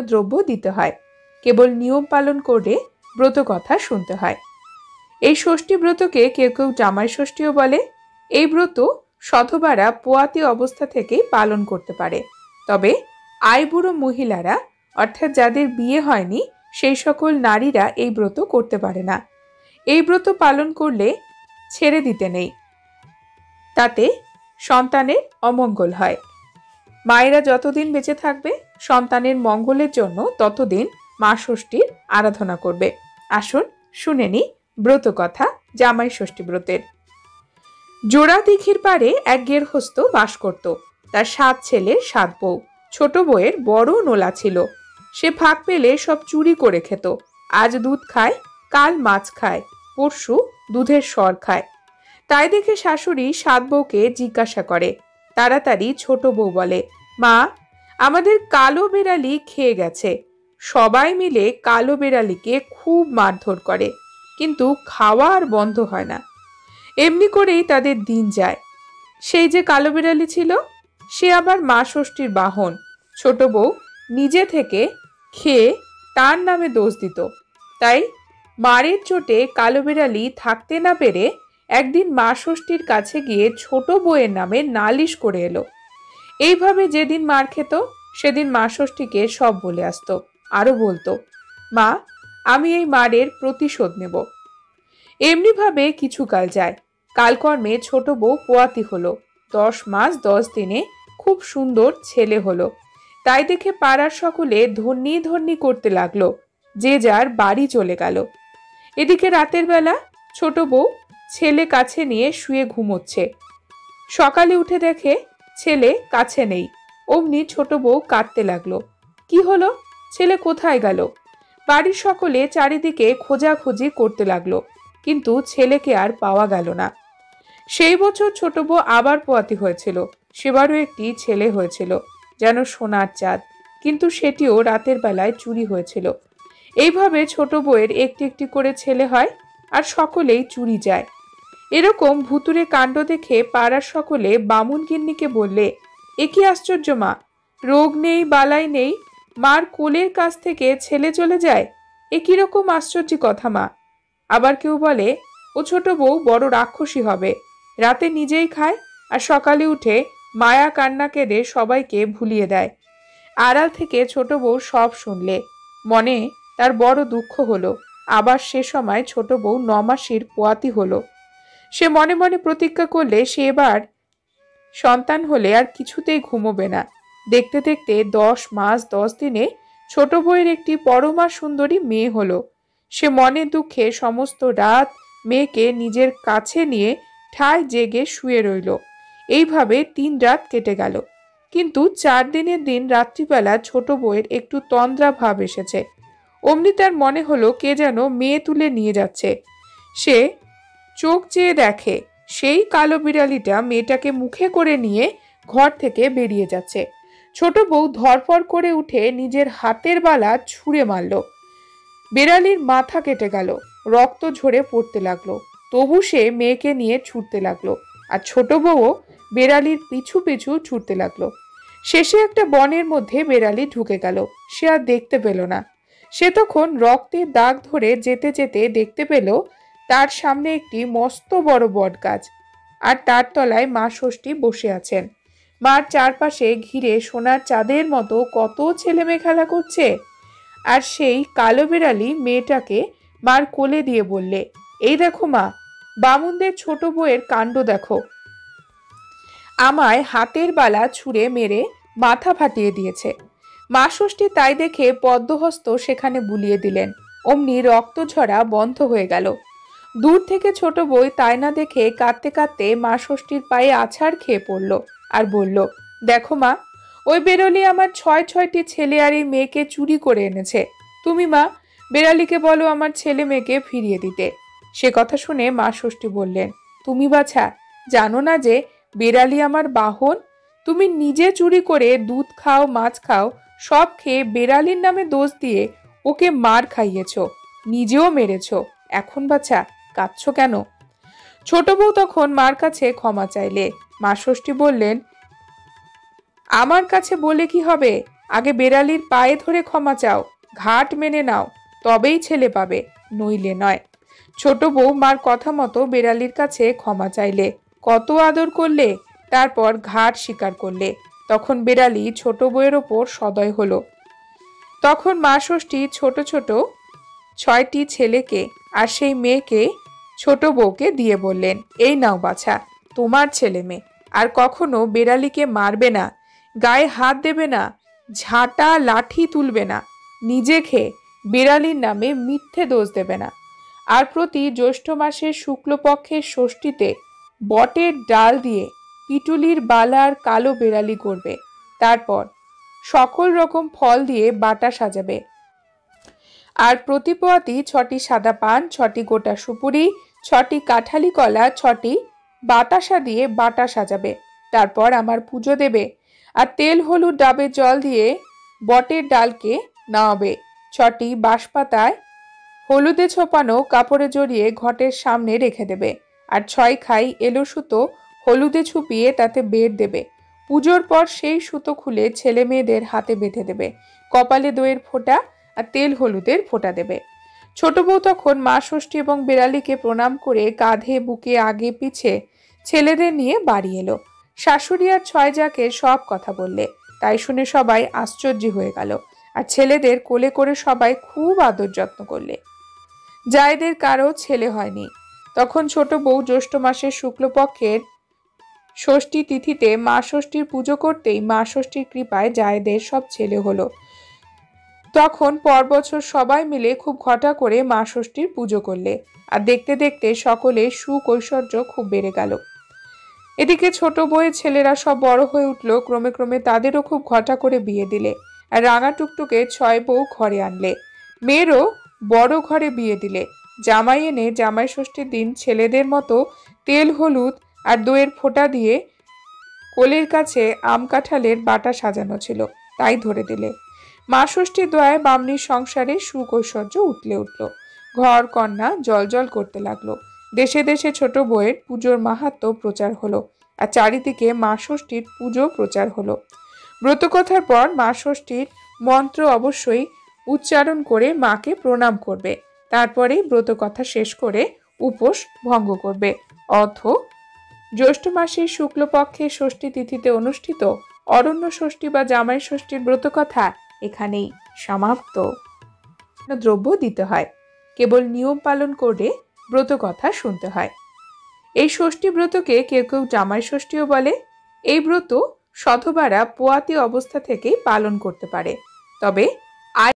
দ্রব্য দিতে হয়। কেবল নিয়ম পালন করে ব্রত কথা শুনতে হয়। এই ষষ্ঠী ব্রতকে কেউ কেউ জামাই ষষ্ঠীও বলে। এই ব্রত সধবারা পোয়াতি অবস্থা থেকেই পালন করতে পারে। তবে আইবুড়ো মহিলারা অর্থাৎ যাদের বিয়ে হয়নি সেই সকল নারীরা এই ব্রত করতে পারে না। এই ব্রত পালন করলে ছেড়ে দিতে নেই, তাতে সন্তানের অমঙ্গল হয়। মায়েরা যতদিন বেঁচে থাকবে সন্তানের মঙ্গলের জন্য ততদিন মা ষষ্ঠীর আরাধনা করবে। আসুন শুনে নি ব্রত কথা জামাই ষষ্ঠী ব্রতের। জোড়া দিঘির পারে এক গেরহস্ত বাস করত। তার 7 ছেলের 7 বউ। ছোট বউয়ের বড় নোলা ছিল। সে ভাগ পেলে সব চুরি করে খেত। আজ দুধ খায়, কাল মাছ খায়, পরশু দুধের সর খায়। তাই দেখে শাশুড়ি 7 বউকে জিজ্ঞাসা করে। তাড়াতাড়ি ছোট বউ বলে, মা, আমাদের কালো বেড়ালি খেয়ে গেছে। সবাই মিলে কালো বেড়ালিকে খুব মারধর করে, কিন্তু খাওয়া আর বন্ধ হয় না। এমনি করেই তাদের দিন যায়। সেই যে কালো বিড়ালি ছিল সে আবার মা ষষ্ঠীর বাহন। ছোট বউ নিজে থেকে খেয়ে তার নামে দোষ দিত। তাই মারের চোটে কালো বিড়ালি থাকতে না পেরে একদিন মা ষষ্ঠীর কাছে গিয়ে ছোট বউয়ের নামে নালিশ করে এলো। এইভাবে যেদিন মার খেত সেদিন মা ষষ্ঠীকে সব বলে আসতো। আরো বলতো, মা, আমি এই মারের প্রতিশোধ নেব। এমনিভাবে কিছুকাল যায়। কালকর্মে ছোট বউ পোয়াতি হলো। 10 মাস 10 দিনে খুব সুন্দর ছেলে হলো। তাই দেখে পাড়ার সকলে ধন্যি ধন্যি করতে লাগলো। যে যার বাড়ি চলে গেল। এদিকে রাতের বেলা ছোট বউ ছেলে কাছে নিয়ে শুয়ে ঘুমোচ্ছে। সকালে উঠে দেখে ছেলে কাছে নেই। অমনি ছোট বউ কাঁদতে লাগলো। কি হলো? ছেলে কোথায় গেল? বাড়ির সকলে চারিদিকে খোঁজাখুঁজি করতে লাগলো, কিন্তু ছেলেকে আর পাওয়া গেল না। সেই বছর ছোট বউ আবার পোয়াতি হয়েছিল। সেবারও একটি ছেলে হয়েছিল, যেন সোনার চাঁদ, কিন্তু সেটিও রাতের বেলায় চুরি হয়েছিল। এইভাবে ছোট বউয়ের একটি একটি করে ছেলে হয়, আর সকলেই চুরি যায়। এরকম ভুতুরে কাণ্ড দেখে পাড়ার সকলে বামুন গিন্নিকে বললে, এ কি আশ্চর্য মা, রোগ নেই বালাই নেই, মার কোলের কাছ থেকে ছেলে চলে যায়, এ কিরকম আশ্চর্য কথা মা। আবার কেউ বলে, ও ছোট বউ বড় রাক্ষসী হবে, রাতে নিজেই খায় আর সকালে উঠে মায়া কান্না কেঁদে সবাইকে ভুলিয়ে দেয়। আড়াল থেকে ছোট বউ সব শুনলে মনে তার বড় দুঃখ হলো। আবার সে সময় ছোট বউ 9 মাসের পোয়াতি হলো। সে মনে মনে প্রতিজ্ঞা করলে সে এবার সন্তান হলে আর কিছুতেই ঘুমোবে না। দেখতে দেখতে 10 মাস 10 দিনে ছোট বউয়ের একটি পরমা সুন্দরী মেয়ে হলো। সে মনে দুঃখে সমস্ত রাত মেয়েকে নিজের কাছে নিয়ে ঠায় জেগে শুয়ে রইল। এইভাবে 3 রাত কেটে গেল। কিন্তু 4 দিনের দিন রাত্রিবেলা ছোট বউয়ের একটু তন্দ্রা ভাব এসেছে। অমনি তার মনে হলো কে যেন মেয়ে তুলে নিয়ে যাচ্ছে। সে চোখ চেয়ে দেখে সেই কালো বিড়ালিটা মেয়েটাকে মুখে করে নিয়ে ঘর থেকে বেরিয়ে যাচ্ছে। ছোট বউ ধরফর করে উঠে নিজের হাতের বালা ছুঁড়ে মারল। বিড়ালির মাথা কেটে গেল, রক্ত ঝরে পড়তে লাগলো। তবু সে মেয়েকে নিয়ে ছুটতে লাগলো, আর ছোট বউও বিড়ালির পিছু পিছু ছুটতে লাগলো। শেষে একটা বনের মধ্যে বিড়ালি ঢুকে গেল। সে আর দেখতে পেল না। সে তখন রক্তের দাগ ধরে যেতে যেতে দেখতে পেল তার সামনে একটি মস্ত বড় বট গাছ, আর তার তলায় মা ষষ্ঠী বসে আছেন। মার চারপাশে ঘিরে সোনার চাঁদের মতো কত ছেলে মেয়ে খেলা করছে। আর সেই কালো বিড়ালি মেয়েটাকে মার কোলে দিয়ে বললে, এই দেখো মা, বামুনদের ছোট বউয়ের কাণ্ড দেখো, আমায় হাতের বালা ছুঁড়ে মেরে মাথা ফাটিয়ে দিয়েছে। মা ষষ্ঠী তাই দেখে পদ্মহস্ত সেখানে বুলিয়ে দিলেন। অমনি রক্ত ঝরা বন্ধ হয়ে গেল। দূর থেকে ছোট বউ তাই না দেখে কাঁদতে কাঁদতে মা ষষ্ঠীর পায়ে আছাড় খেয়ে পড়ল আর বলল, দেখো মা, ওই বেরলি আমার 6টি ছেলে আর এই মেয়েকে চুরি করে এনেছে। তুমি মা, বেড়ালিকে বলো আমার ছেলে মেয়েকে ফিরিয়ে দিতে। সে কথা শুনে মা ষষ্ঠী বললেন, তুমি বাছা জানো না যে বেড়ালি আমার বাহন? তুমি নিজে চুরি করে দুধ খাও, মাছ খাও, সব খেয়ে বেড়ালির নামে দোষ দিয়ে ওকে মার খাইয়েছ, নিজেও মেরেছ। এখন বাছা কাঁদছ কেন? ছোট বউ তখন মার কাছে ক্ষমা চাইলে। মা ষষ্ঠী বললেন, আমার কাছে বলে কি হবে? আগে বেড়ালির পায়ে ধরে ক্ষমা চাও, ঘাট মেনে নাও, তবেই ছেলে পাবে, নইলে নয়। ছোট বউ মার কথা মতো বেড়ালির কাছে ক্ষমা চাইলে, কত আদর করলে, তারপর ঘাট স্বীকার করলে। তখন বেড়ালি ছোট বউয়ের ওপর সদয় হলো। তখন মা ষষ্ঠী ছোট ছোট 6টি ছেলেকে আর সেই মেয়েকে ছোট বউকে দিয়ে বললেন, এই নাও বাছা, তোমার ছেলে মেয়ে। আর কখনো বেড়ালিকে মারবে না, গায়ে হাত দেবে না, ঝাঁটা লাঠি তুলবে না, নিজে খেয়ে বেড়ালির নামে মিথ্যে দোষ দেবে না। আর প্রতি জ্যৈষ্ঠ মাসের শুক্লপক্ষের ষষ্ঠীতে বটের ডাল দিয়ে পিটুলির বালার কালো বেড়ালি করবে। তারপর সকল রকম ফল দিয়ে বাটা সাজাবে। আর প্রতি পোয়াতি 6টি সাদা পান, 6টি গোটা সুপুরি, 6টি কাঁঠালি কলা, 6টি বাতাসা দিয়ে বাটা সাজাবে। তারপর আমার পুজো দেবে। আর তেল হলুদ ডাবের জল দিয়ে বটের ডালকে নামাবে। 6টি বাঁশপাতায় হলুদে ছোপানো কাপড়ে জড়িয়ে ঘটের সামনে রেখে দেবে। আর 6 খাই এলো সুতো হলুদে ছুপিয়ে তাতে বেড় দেবে। পুজোর পর সেই সুতো খুলে ছেলে মেয়েদের হাতে বেঁধে দেবে। কপালে দইয়ের ফোঁটা আর তেল হলুদের ফোঁটা দেবে। ছোট বউ তখন মা ষষ্ঠী এবং বেড়ালিকে প্রণাম করে কাঁধে বুকে আগে পিছে ছেলেদের নিয়ে বাড়ি এলো। শাশুড়ি আর 6 জাকে সব কথা বললে। তাই শুনে সবাই আশ্চর্য হয়ে গেল। আর ছেলেদের কোলে করে সবাই খুব আদর যত্ন করলে। জায়েদের কারো ছেলে হয়নি। তখন ছোট বউ জ্যৈষ্ঠ মাসের শুক্লপক্ষের ষষ্ঠী তিথিতে মা ষষ্ঠীর পুজো করতেই মা ষষ্ঠীর কৃপায় জায়েদের সব ছেলে হলো। তখন পর বছর সবাই মিলে খুব ঘটা করে মা ষষ্ঠীর পুজো করলে। আর দেখতে দেখতে সকলে সুখ ঐশ্বর্য খুব বেড়ে গেল। এদিকে ছোট বউয়ের ছেলেরা সব বড় হয়ে উঠল। ক্রমে ক্রমে তাদেরও খুব ঘটা করে বিয়ে দিলে। আর রাঙা টুকটুকে 6 বউ ঘরে আনলে। মেয়েরও বড় ঘরে বিয়ে দিলে। জামাই এনে জামাই ষষ্ঠীর দিন ছেলেদের মতো তেল হলুদ আর দইয়ের ফোঁটা দিয়ে কোলের কাছে আম কাঁঠালের বাটা সাজানো ছিল, তাই ধরে দিলে। মা ষষ্ঠীর দয়ায় বামনির সংসারে সুখ ঐশ্বর্য উঠলে উঠল। ঘর কন্যা জলজল করতে লাগলো। দেশে দেশে ছোট বউয়ের পুজোর মাহাত্ম্য প্রচার হলো। আর চারিদিকে মা ষষ্ঠীর পুজো প্রচার হলো। ব্রতকথার পর মা ষষ্ঠীর মন্ত্র অবশ্যই উচ্চারণ করে মাকে প্রণাম করবে। তারপরেই ব্রতকথা শেষ করে উপোস ভঙ্গ করবে। অর্থ জ্যৈষ্ঠ মাসের শুক্লপক্ষের ষষ্ঠী তিথিতে অনুষ্ঠিত অরণ্য ষষ্ঠী বা জামাই ষষ্ঠীর ব্রতকথা এখানেই সমাপ্ত। দ্রব্য দিতে হয়, কেবল নিয়ম পালন করে ব্রতকথা শুনতে হয়। এই ষষ্ঠী ব্রতকে কেউ কেউ জামাই ষষ্ঠীও বলে। এই ব্রত সধবারা পোয়াতি অবস্থা থেকেই পালন করতে পারে। তবে